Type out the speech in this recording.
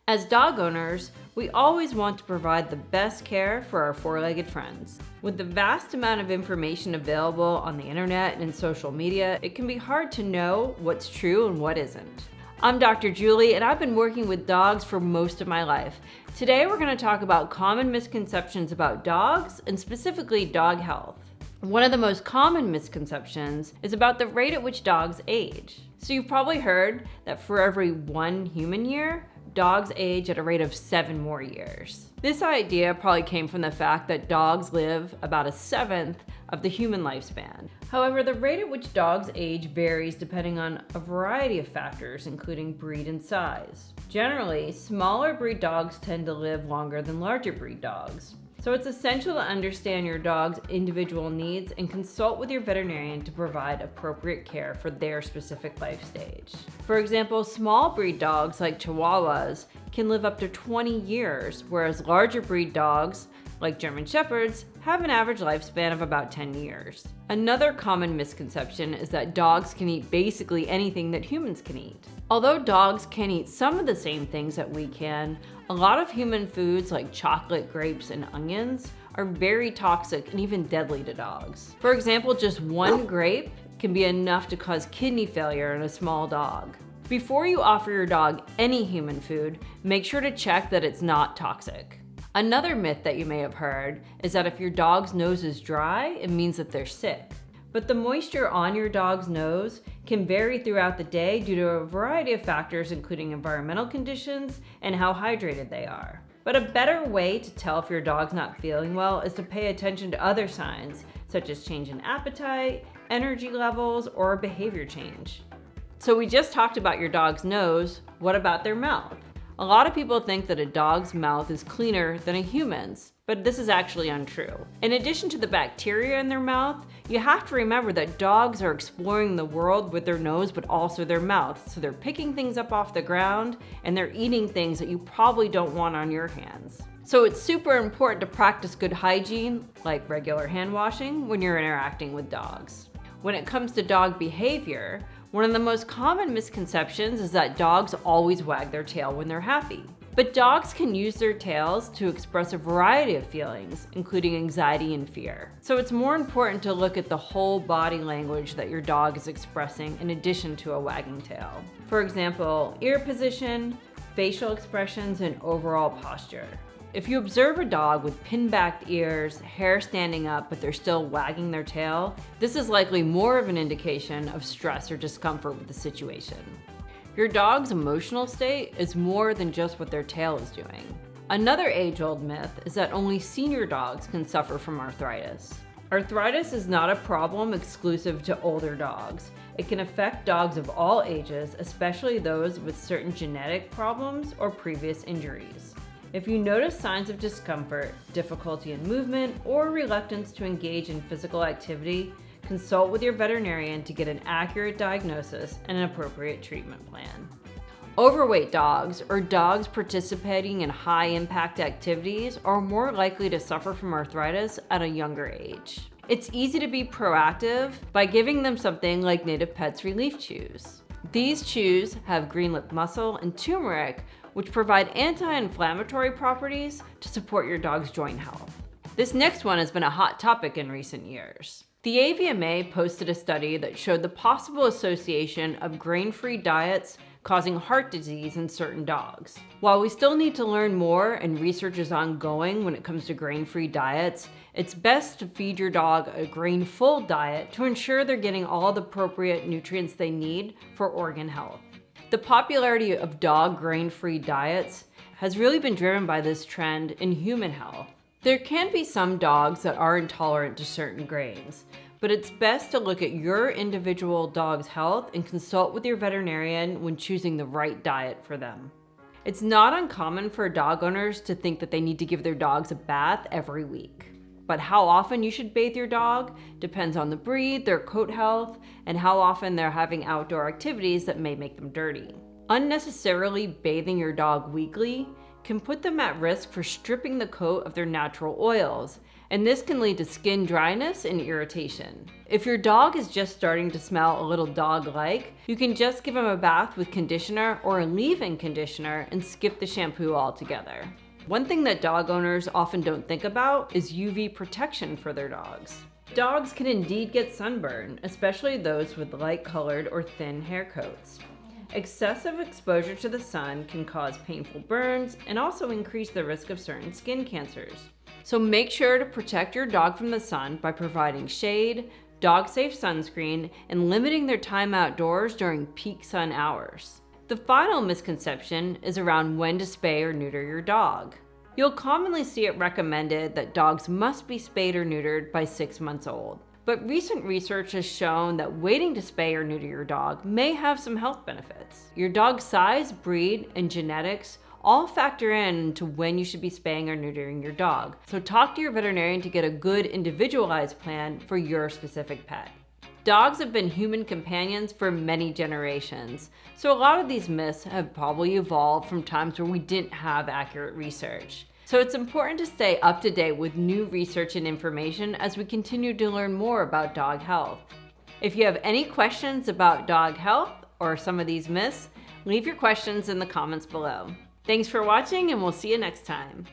As dog owners, we always want to provide the best care for our four-legged friends. With the vast amount of information available on the internet and in social media, it can be hard to know what's true and what isn't. I'm Dr. Juli, and I've been working with dogs for most of my life. Today we're going to talk about common misconceptions about dogs, and specifically dog health. One of the most common misconceptions is about the rate at which dogs age. So you've probably heard that for every 1 human year, dogs age at a rate of 7 more years. This idea probably came from the fact that dogs live about 1/7 of the human lifespan. However, the rate at which dogs age varies depending on a variety of factors, including breed and size. Generally, smaller breed dogs tend to live longer than larger breed dogs. So it's essential to understand your dog's individual needs and consult with your veterinarian to provide appropriate care for their specific life stage. For example, small breed dogs like Chihuahuas can live up to 20 years, whereas larger breed dogs like German Shepherds have an average lifespan of about 10 years. Another common misconception is that dogs can eat basically anything that humans can eat. Although dogs can eat some of the same things that we can, a lot of human foods like chocolate, grapes, and onions are very toxic and even deadly to dogs. For example, just 1 grape can be enough to cause kidney failure in a small dog. Before you offer your dog any human food, make sure to check that it's not toxic. Another myth that you may have heard is that if your dog's nose is dry, it means that they're sick. But the moisture on your dog's nose can vary throughout the day due to a variety of factors, including environmental conditions and how hydrated they are. But a better way to tell if your dog's not feeling well is to pay attention to other signs, such as change in appetite, energy levels, or behavior change. So we just talked about your dog's nose. What about their mouth? A lot of people think that a dog's mouth is cleaner than a human's, but this is actually untrue. In addition to the bacteria in their mouth, you have to remember that dogs are exploring the world with their nose, but also their mouth. So they're picking things up off the ground, and they're eating things that you probably don't want on your hands. So it's super important to practice good hygiene, like regular hand washing, when you're interacting with dogs. When it comes to dog behavior, one of the most common misconceptions is that dogs always wag their tail when they're happy. But dogs can use their tails to express a variety of feelings, including anxiety and fear. So it's more important to look at the whole body language that your dog is expressing in addition to a wagging tail. For example, ear position, facial expressions, and overall posture. If you observe a dog with pin-backed ears, hair standing up, but they're still wagging their tail, this is likely more of an indication of stress or discomfort with the situation. Your dog's emotional state is more than just what their tail is doing. Another age-old myth is that only senior dogs can suffer from arthritis. Arthritis is not a problem exclusive to older dogs. It can affect dogs of all ages, especially those with certain genetic problems or previous injuries. If you notice signs of discomfort, difficulty in movement, or reluctance to engage in physical activity, consult with your veterinarian to get an accurate diagnosis and an appropriate treatment plan. Overweight dogs, or dogs participating in high-impact activities, are more likely to suffer from arthritis at a younger age. It's easy to be proactive by giving them something like Native Pets Relief Chews. These chews have green lip mussel and turmeric, which provide anti-inflammatory properties to support your dog's joint health. This next one has been a hot topic in recent years. The AVMA posted a study that showed the possible association of grain-free diets causing heart disease in certain dogs. While we still need to learn more and research is ongoing when it comes to grain-free diets, it's best to feed your dog a grain-full diet to ensure they're getting all the appropriate nutrients they need for organ health. The popularity of dog grain-free diets has really been driven by this trend in human health. There can be some dogs that are intolerant to certain grains, but it's best to look at your individual dog's health and consult with your veterinarian when choosing the right diet for them. It's not uncommon for dog owners to think that they need to give their dogs a bath every week. But how often you should bathe your dog depends on the breed, their coat health, and how often they're having outdoor activities that may make them dirty. Unnecessarily bathing your dog weekly can put them at risk for stripping the coat of their natural oils, and this can lead to skin dryness and irritation. If your dog is just starting to smell a little dog-like, you can just give him a bath with conditioner or a leave-in conditioner and skip the shampoo altogether. One thing that dog owners often don't think about is UV protection for their dogs. Dogs can indeed get sunburn, especially those with light-colored or thin hair coats. Excessive exposure to the sun can cause painful burns and also increase the risk of certain skin cancers. So make sure to protect your dog from the sun by providing shade, dog-safe sunscreen, and limiting their time outdoors during peak sun hours. The final misconception is around when to spay or neuter your dog. You'll commonly see it recommended that dogs must be spayed or neutered by 6 months old. But recent research has shown that waiting to spay or neuter your dog may have some health benefits. Your dog's size, breed, and genetics all factor into when you should be spaying or neutering your dog. So talk to your veterinarian to get a good individualized plan for your specific pet. Dogs have been human companions for many generations, so a lot of these myths have probably evolved from times where we didn't have accurate research. So it's important to stay up to date with new research and information as we continue to learn more about dog health. If you have any questions about dog health or some of these myths, leave your questions in the comments below. Thanks for watching, and we'll see you next time.